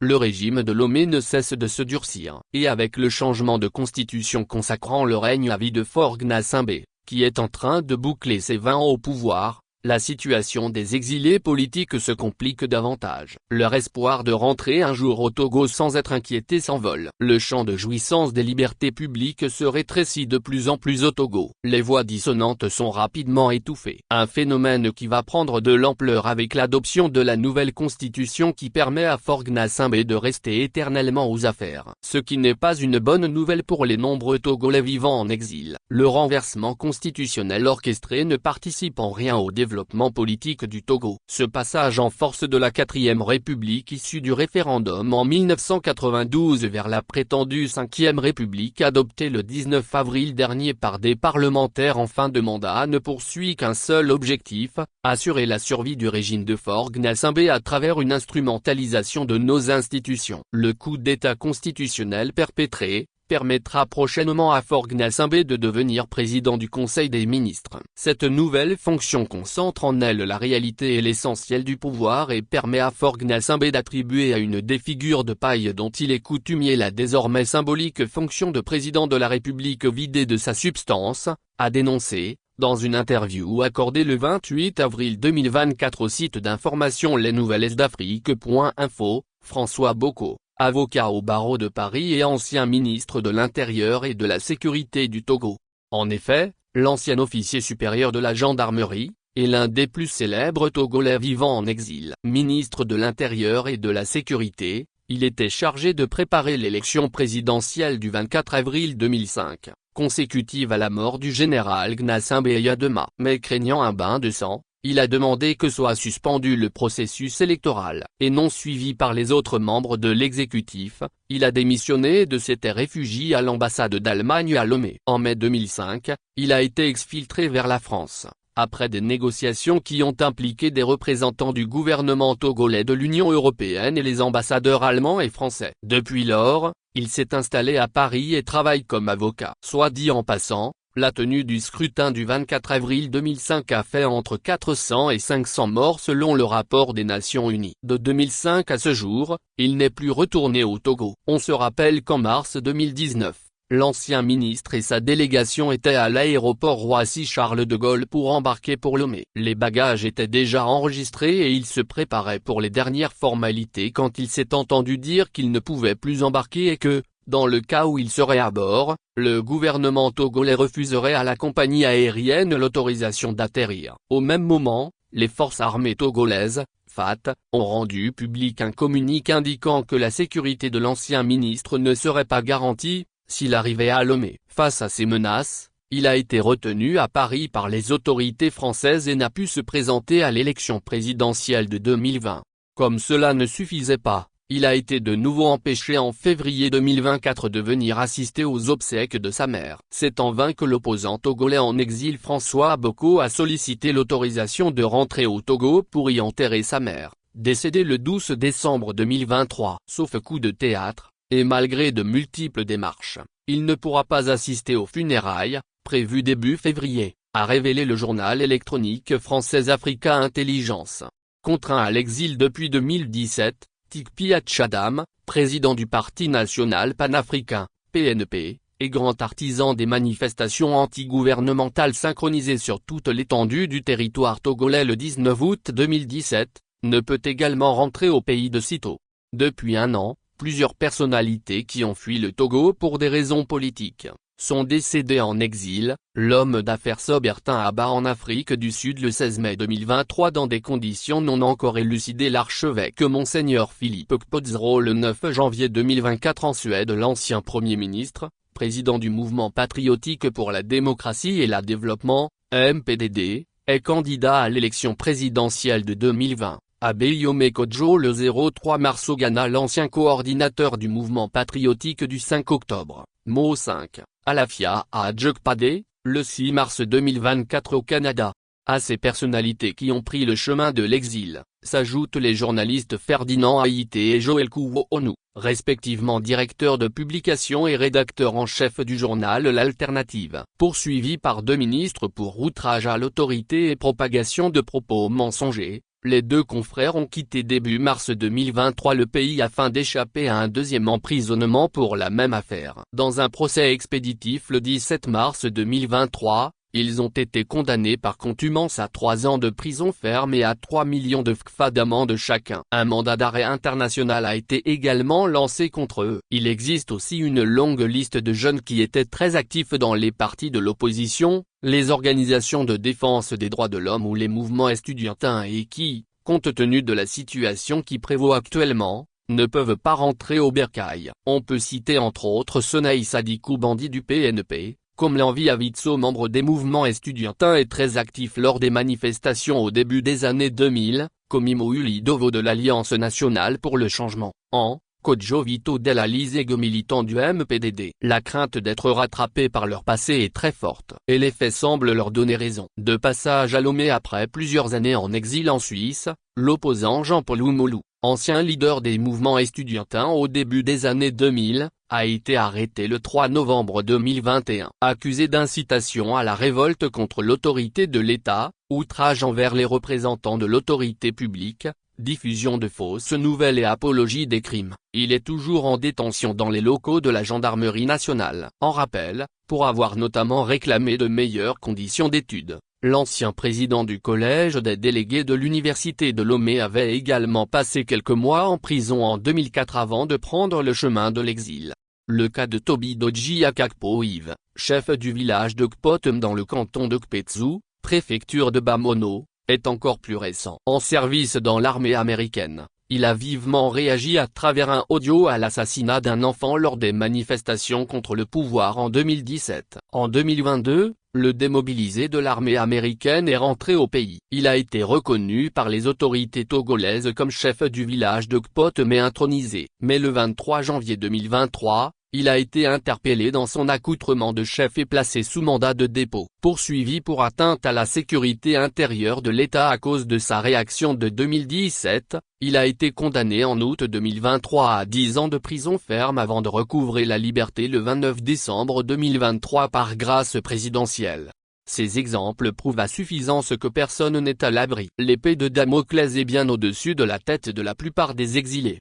le régime de Lomé ne cesse de se durcir. Et avec le changement de constitution consacrant le règne à vie de Faure Gnassingbé, qui est en train de boucler ses 20 ans au pouvoir, la situation des exilés politiques se complique davantage. Leur espoir de rentrer un jour au Togo sans être inquiété s'envole. Le champ de jouissance des libertés publiques se rétrécit de plus en plus au Togo. Les voix dissonantes sont rapidement étouffées. Un phénomène qui va prendre de l'ampleur avec l'adoption de la nouvelle constitution qui permet à Faure Gnassingbé de rester éternellement aux affaires. Ce qui n'est pas une bonne nouvelle pour les nombreux Togolais vivant en exil. Le renversement constitutionnel orchestré ne participe en rien au développement politique du Togo. Ce passage en force de la 4e République issue du référendum en 1992 vers la prétendue 5e République adoptée le 19 avril dernier par des parlementaires en fin de mandat ne poursuit qu'un seul objectif, assurer la survie du régime de Faure Gnassingbé à travers une instrumentalisation de nos institutions. Le coup d'État constitutionnel perpétré permettra prochainement à Faure Gnassingbé de devenir président du Conseil des ministres. Cette nouvelle fonction concentre en elle la réalité et l'essentiel du pouvoir et permet à Faure Gnassingbé d'attribuer à une des figures de paille dont il est coutumier la désormais symbolique fonction de président de la République vidée de sa substance, a dénoncé, dans une interview accordée le 28 avril 2024 au site d'information Les Nouvelles d'Afrique.info, François Boko, avocat au barreau de Paris et ancien ministre de l'Intérieur et de la Sécurité du Togo. En effet, l'ancien officier supérieur de la gendarmerie, est l'un des plus célèbres Togolais vivant en exil. Ministre de l'Intérieur et de la Sécurité, il était chargé de préparer l'élection présidentielle du 24 avril 2005, consécutive à la mort du général Gnassingbé Eyadema. Mais craignant un bain de sang, il a demandé que soit suspendu le processus électoral. Et non suivi par les autres membres de l'exécutif, il a démissionné et s'était réfugié à l'ambassade d'Allemagne à Lomé. En mai 2005, il a été exfiltré vers la France, après des négociations qui ont impliqué des représentants du gouvernement togolais, de l'Union européenne et les ambassadeurs allemands et français. Depuis lors, il s'est installé à Paris et travaille comme avocat. Soit dit en passant, la tenue du scrutin du 24 avril 2005 a fait entre 400 et 500 morts selon le rapport des Nations Unies. De 2005 à ce jour, il n'est plus retourné au Togo. On se rappelle qu'en mars 2019, l'ancien ministre et sa délégation étaient à l'aéroport Roissy-Charles de Gaulle pour embarquer pour Lomé. Les bagages étaient déjà enregistrés et il se préparait pour les dernières formalités quand il s'est entendu dire qu'il ne pouvait plus embarquer et que, dans le cas où il serait à bord, le gouvernement togolais refuserait à la compagnie aérienne l'autorisation d'atterrir. Au même moment, les forces armées togolaises, FAT, ont rendu public un communiqué indiquant que la sécurité de l'ancien ministre ne serait pas garantie s'il arrivait à Lomé. Face à ces menaces, il a été retenu à Paris par les autorités françaises et n'a pu se présenter à l'élection présidentielle de 2020. Comme cela ne suffisait pas, il a été de nouveau empêché en février 2024 de venir assister aux obsèques de sa mère. C'est en vain que l'opposant togolais en exil François Boko a sollicité l'autorisation de rentrer au Togo pour y enterrer sa mère, décédée le 12 décembre 2023. Sauf coup de théâtre, et malgré de multiples démarches, il ne pourra pas assister aux funérailles, prévues début février, a révélé le journal électronique français Africa Intelligence. Contraint à l'exil depuis 2017, Tikpi Hatchadam, président du Parti national panafricain, PNP, et grand artisan des manifestations anti-gouvernementales synchronisées sur toute l'étendue du territoire togolais le 19 août 2017, ne peut également rentrer au pays de sitôt. Depuis un an, plusieurs personnalités qui ont fui le Togo pour des raisons politiques sont décédés en exil. L'homme d'affaires Sobertin abat en Afrique du Sud le 16 mai 2023 dans des conditions non encore élucidées. L'archevêque Monseigneur Philippe Kpotsro le 9 janvier 2024 en Suède. L'ancien Premier ministre, président du mouvement patriotique pour la démocratie et le développement, MPDD, est candidat à l'élection présidentielle de 2020. Abeyome Kodjo le 03 mars au Ghana. L'ancien coordinateur du mouvement patriotique du 5 octobre, Mo 5, Alafia Adjokpade, le 6 mars 2024 au Canada. À ces personnalités qui ont pris le chemin de l'exil, s'ajoutent les journalistes Ferdinand Haïté et Joël Kouwouonu, respectivement directeurs de publication et rédacteurs en chef du journal L'Alternative, poursuivis par 2 ministres pour outrage à l'autorité et propagation de propos mensongers. Les deux confrères ont quitté début mars 2023 le pays afin d'échapper à un deuxième emprisonnement pour la même affaire. Dans un procès expéditif le 17 mars 2023, ils ont été condamnés par contumace à 3 ans de prison ferme et à 3 millions de CFA d'amende chacun. Un mandat d'arrêt international a été également lancé contre eux. Il existe aussi une longue liste de jeunes qui étaient très actifs dans les partis de l'opposition, les organisations de défense des droits de l'homme ou les mouvements estudiantins et qui, compte tenu de la situation qui prévaut actuellement, ne peuvent pas rentrer au bercail. On peut citer entre autres Sonaï Sadikou, bandit du PNP, comme Lanvi Avitso, membre des mouvements estudiantins et très actif lors des manifestations au début des années 2000, comme Imo Ulidovo de l'Alliance nationale pour le changement, Kodjo Vito Della Lisego, militant du MPDD. La crainte d'être rattrapés par leur passé est très forte, et les faits semblent leur donner raison. De passage à Lomé après plusieurs années en exil en Suisse, l'opposant Jean-Paul Oumoulou, ancien leader des mouvements estudiantins au début des années 2000, a été arrêté le 3 novembre 2021. Accusé d'incitation à la révolte contre l'autorité de l'État, outrage envers les représentants de l'autorité publique, diffusion de fausses nouvelles et apologie des crimes, il est toujours en détention dans les locaux de la gendarmerie nationale. En rappel, pour avoir notamment réclamé de meilleures conditions d'études, l'ancien président du collège des délégués de l'université de Lomé avait également passé quelques mois en prison en 2004 avant de prendre le chemin de l'exil. Le cas de Toby Dodji Akakpo Yves, chef du village de Kpotem dans le canton de Kpetsu, préfecture de Bamono, est encore plus récent. En service dans l'armée américaine, il a vivement réagi à travers un audio à l'assassinat d'un enfant lors des manifestations contre le pouvoir en 2017. En 2022, le démobilisé de l'armée américaine est rentré au pays. Il a été reconnu par les autorités togolaises comme chef du village de Kpotem et intronisé. Mais le 23 janvier 2023, il a été interpellé dans son accoutrement de chef et placé sous mandat de dépôt. Poursuivi pour atteinte à la sécurité intérieure de l'État à cause de sa réaction de 2017, il a été condamné en août 2023 à 10 ans de prison ferme avant de recouvrer la liberté le 29 décembre 2023 par grâce présidentielle. Ces exemples prouvent à suffisance que personne n'est à l'abri. L'épée de Damoclès est bien au-dessus de la tête de la plupart des exilés.